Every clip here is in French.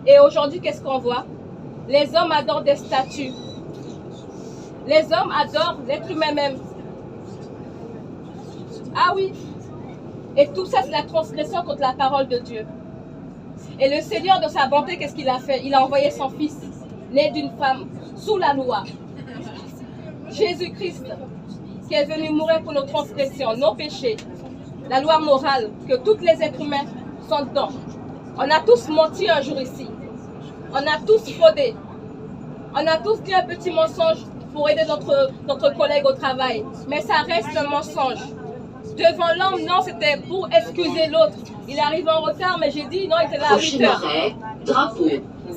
Et aujourd'hui, qu'est-ce qu'on voit? Les hommes adorent des statues. Les hommes adorent l'être humain même. Ah oui. Et tout ça, c'est la transgression contre la parole de Dieu. Et le Seigneur, de sa bonté, qu'est-ce qu'il a fait? Il a envoyé son Fils, né d'une femme, sous la loi. Jésus-Christ, qui est venu mourir pour nos transgressions, nos péchés. La loi morale, que tous les êtres humains sont dedans. On a tous menti un jour ici. On a tous fraudé. On a tous dit un petit mensonge pour aider notre collègue au travail. Mais ça reste un mensonge. Devant l'homme, non, c'était pour excuser l'autre. Il arrive en retard, mais j'ai dit non, il était là à 8 heures.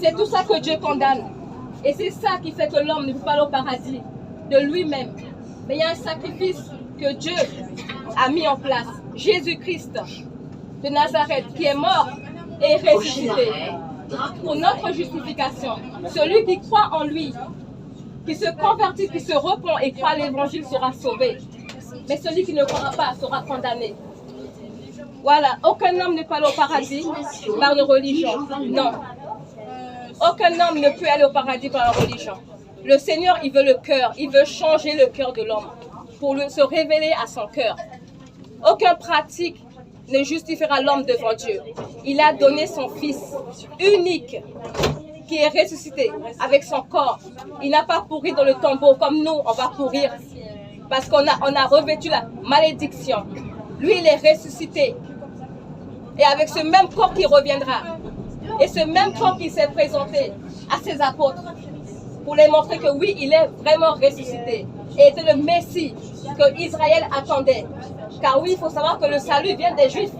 C'est tout ça que Dieu condamne. Et c'est ça qui fait que l'homme ne peut pas aller au paradis de lui-même. Mais il y a un sacrifice que Dieu a mis en place. Jésus-Christ de Nazareth qui est mort et ressuscité pour notre justification. Celui qui croit en lui, qui se convertit, qui se repent et croit à l'évangile sera sauvé. Mais celui qui ne croira pas sera condamné. Voilà, aucun homme ne peut aller au paradis par une religion. Non. Aucun homme ne peut aller au paradis par une religion. Le Seigneur, il veut le cœur. Il veut changer le cœur de l'homme pour se révéler à son cœur. Aucune pratique ne justifiera l'homme devant Dieu. Il a donné son Fils unique qui est ressuscité avec son corps. Il n'a pas pourri dans le tombeau comme nous, on va pourrir. Parce qu'on a revêtu la malédiction. Lui, il est ressuscité. Et avec ce même corps qui reviendra. Et ce même corps qui s'est présenté à ses apôtres. Pour les montrer que oui, il est vraiment ressuscité. Et était le Messie que Israël attendait. Car oui, il faut savoir que le salut vient des Juifs.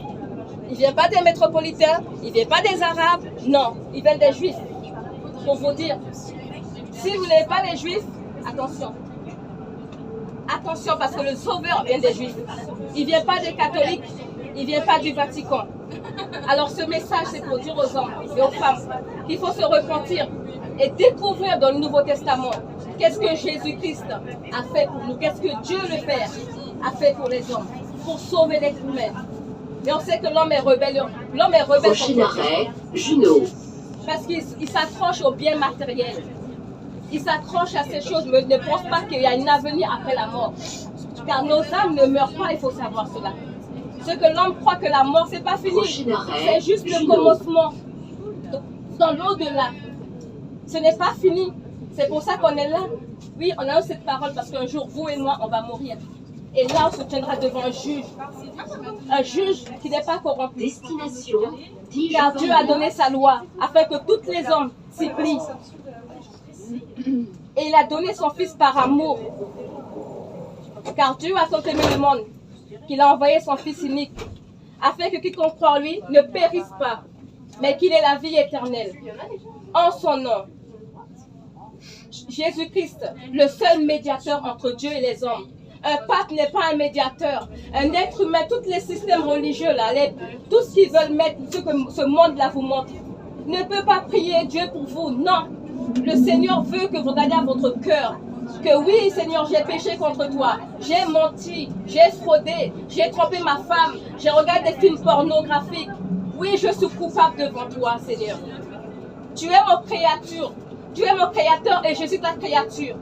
Il ne vient pas des métropolitains, il ne vient pas des Arabes. Non, il vient des Juifs. Pour vous dire, si vous n'avez pas les Juifs, attention. Attention parce que le Sauveur vient des Juifs. Il ne vient pas des catholiques, il ne vient pas du Vatican. Alors ce message, c'est pour dire aux hommes et aux femmes qu'il faut se repentir et découvrir dans le Nouveau Testament qu'est-ce que Jésus-Christ a fait pour nous, qu'est-ce que Dieu le Père a fait pour les hommes, pour sauver l'être humain. Mais on sait que l'homme est rebelle. L'homme est rebelle parce qu'il s'accroche aux biens matériels. Il s'accroche à ces choses, mais ne pense pas qu'il y a un avenir après la mort. Car nos âmes ne meurent pas, il faut savoir cela. Ce que l'homme croit que la mort, c'est pas fini. C'est juste le commencement. Dans l'au-delà. Ce n'est pas fini. C'est pour ça qu'on est là. Oui, on a eu cette parole parce qu'un jour, vous et moi, on va mourir. Et là, on se tiendra devant un juge. Un juge qui n'est pas corrompu. Car Dieu a donné sa loi afin que tous les hommes s'y plient. Et il a donné son Fils par amour. Car Dieu a tant aimé le monde qu'il a envoyé son Fils unique afin que quiconque croit en lui ne périsse pas, mais qu'il ait la vie éternelle. En son nom. Jésus-Christ, le seul médiateur entre Dieu et les hommes. Un pape n'est pas un médiateur. Un être humain, tous les systèmes religieux, là, tout ce qu'ils veulent mettre, ce que ce monde-là vous montre, ne peut pas prier Dieu pour vous. Non. Le Seigneur veut que vous regardiez à votre cœur. Que oui, Seigneur, j'ai péché contre toi. J'ai menti, j'ai fraudé, j'ai trompé ma femme, j'ai regardé des films pornographiques. Oui, je suis coupable devant toi, Seigneur. Tu es mon créature. Tu es mon créateur et je suis ta créature.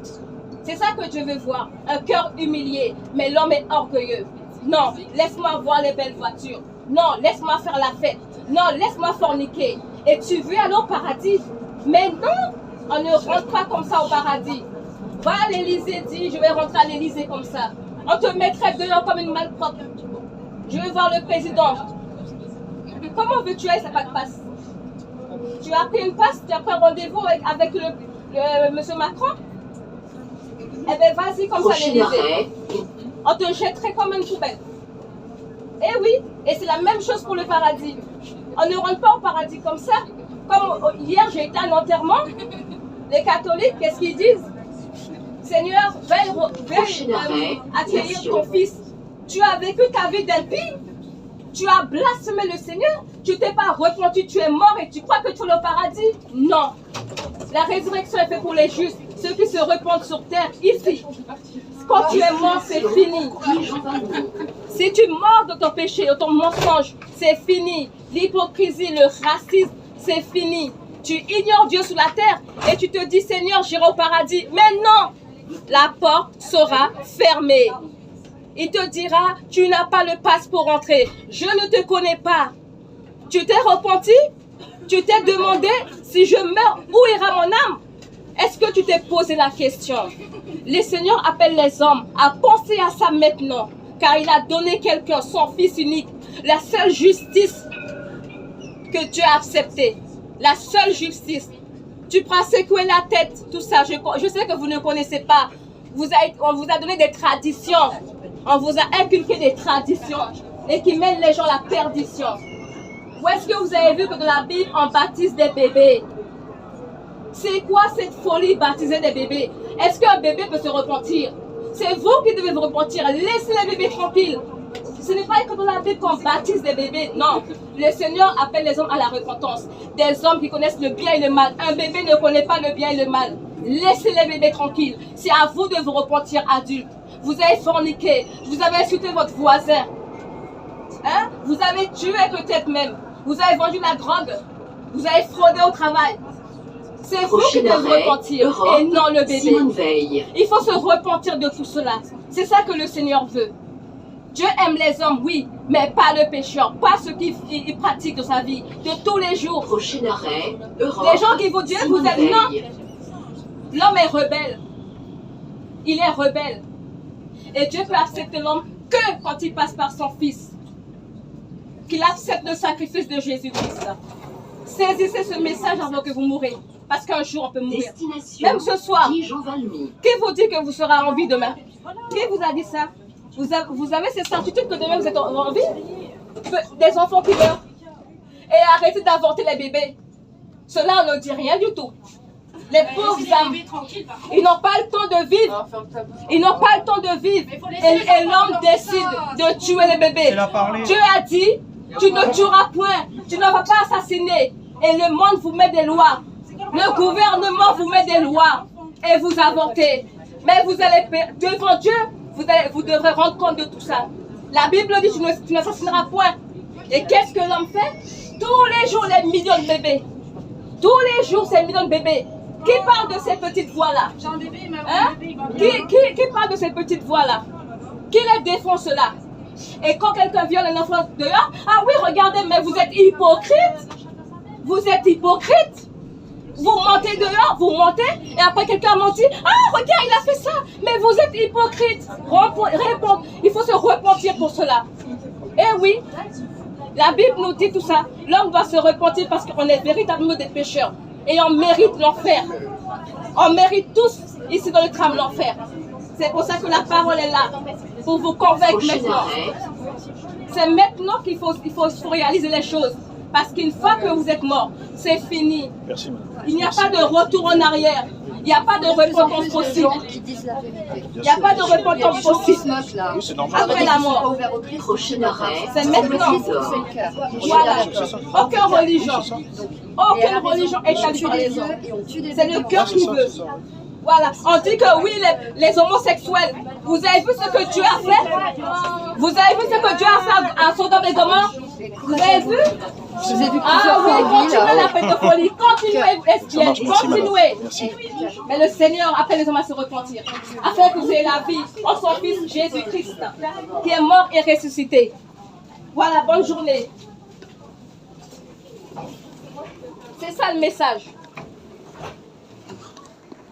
C'est ça que Dieu veut voir. Un cœur humilié, mais l'homme est orgueilleux. Non, laisse-moi voir les belles voitures. Non, laisse-moi faire la fête. Non, laisse-moi forniquer. Et tu veux aller au paradis? Mais non, on ne rentre pas comme ça au paradis. Va à l'Élysée, dis, je vais rentrer à l'Élysée comme ça. On te mettrait dehors comme une malpropre. Je veux voir le président. Comment veux-tu aller, ça pas de passe? Tu as pris une passe, tu as pris un rendez-vous avec monsieur Macron? Eh bien, vas-y comme ça à l'Élysée. On te jetterait comme une poubelle. Eh oui, et c'est la même chose pour le paradis. On ne rentre pas au paradis comme ça. Comme hier, j'ai été à un enterrement. Les catholiques, qu'est-ce qu'ils disent? Seigneur, veuille accueillir ton fils. Tu as vécu ta vie d'impie. Tu as blasphémé le Seigneur. Tu t'es pas repenti, tu es mort et tu crois que tu es au paradis? Non. La résurrection est faite pour les justes, ceux qui se repentent sur terre, ici. Quand tu es mort, c'est fini. Si tu mords de ton péché, de ton mensonge, c'est fini. L'hypocrisie, le racisme, c'est fini. Tu ignores Dieu sur la terre et tu te dis, Seigneur, j'irai au paradis. Mais non, la porte sera fermée. Il te dira, tu n'as pas le passe pour entrer. Je ne te connais pas. Tu t'es repenti? Tu t'es demandé, si je meurs, où ira mon âme? Est-ce que tu t'es posé la question? Le Seigneur appelle les hommes à penser à ça maintenant, car il a donné quelqu'un, son fils unique, la seule justice que Dieu a acceptée. La seule justice. Tu prends secouer la tête, tout ça. Je sais que vous ne connaissez pas. On vous a donné des traditions. On vous a inculqué des traditions et qui mènent les gens à la perdition. Où est-ce que vous avez vu que dans la Bible, on baptise des bébés? C'est quoi cette folie, baptiser des bébés? Est-ce qu'un bébé peut se repentir? C'est vous qui devez vous repentir. Laissez les bébés tranquilles. Ce n'est pas que dans la Bible qu'on baptise des bébés. Non. Le Seigneur appelle les hommes à la repentance. Des hommes qui connaissent le bien et le mal. Un bébé ne connaît pas le bien et le mal. Laissez les bébés tranquilles. C'est à vous de vous repentir adultes. Vous avez forniqué. Vous avez insulté votre voisin. Hein? Vous avez tué peut-être même. Vous avez vendu la drogue. Vous avez fraudé au travail. C'est vous qui devez vous repentir et non le bébé. Il faut se repentir de tout cela. C'est ça que le Seigneur veut. Dieu aime les hommes, oui, mais pas le pécheur, pas ceux qui pratiquent dans sa vie, de tous les jours. Prochain arrêt, Europe, les gens qui vous disent, vous êtes non. L'homme est rebelle. Il est rebelle. Et Dieu peut accepter l'homme que quand il passe par son Fils. Qu'il accepte le sacrifice de Jésus-Christ. Saisissez ce message avant que vous mourrez. Parce qu'un jour, on peut mourir. Même ce soir. Qui vous dit que vous serez en vie demain? Qui vous a dit ça? Vous avez cette certitude que demain vous êtes en vie? Des enfants qui meurent. Et arrêtez d'avorter les bébés. Cela ne dit rien du tout. Les pauvres âmes, ils n'ont pas le temps de vivre. Ils n'ont pas le temps de vivre. Et l'homme décide de tuer les bébés. Dieu a dit, tu ne tueras point. Tu ne vas pas assassiner. Et le monde vous met des lois. Le gouvernement vous met des lois. Et vous avortez. Mais vous allez, devant Dieu, vous devrez rendre compte de tout ça. La Bible dit, tu n'assassineras point. Et qu'est-ce que l'homme fait? Tous les jours, les millions de bébés. Tous les jours, ces millions de bébés. Qui parle de ces petites voix-là? Hein? Qui parle de ces petites voix-là? Qui les défend cela? Et quand quelqu'un viole un enfant dehors, ah oui, regardez, mais vous êtes hypocrite. Vous êtes hypocrite. Vous mentez dehors, vous mentez, et après quelqu'un menti, ah regarde, il a fait ça, mais vous êtes hypocrite. Il faut se repentir pour cela. Eh oui, la Bible nous dit tout ça. L'homme doit se repentir parce qu'on est véritablement des pécheurs. Et on mérite l'enfer. On mérite tous ici dans le tram l'enfer. C'est pour ça que la parole est là. Pour vous convaincre maintenant. C'est maintenant qu'il faut réaliser les choses. Parce qu'une fois que vous êtes mort, c'est fini. Merci, madame. Il n'y a pas de retour en arrière. Il n'y a pas de repentance possible. Il n'y a pas de repentance possible. Après la mort. C'est maintenant. Voilà. Aucune religion. Aucune religion est établie par les hommes. C'est le cœur qui veut. Voilà. On dit que oui, les homosexuels, vous avez vu ce que Dieu a fait? Vous avez vu ce que Dieu a fait à Sodome et Gomorrhe? Vous avez vu? Je vous ai vu Ah oui, continuez la pédophilie, continuez l'espionnage, continuez. Mais le Seigneur appelle les hommes à se repentir, afin que vous ayez la vie en son Fils Jésus-Christ, qui est mort et ressuscité. Voilà, bonne journée. C'est ça le message.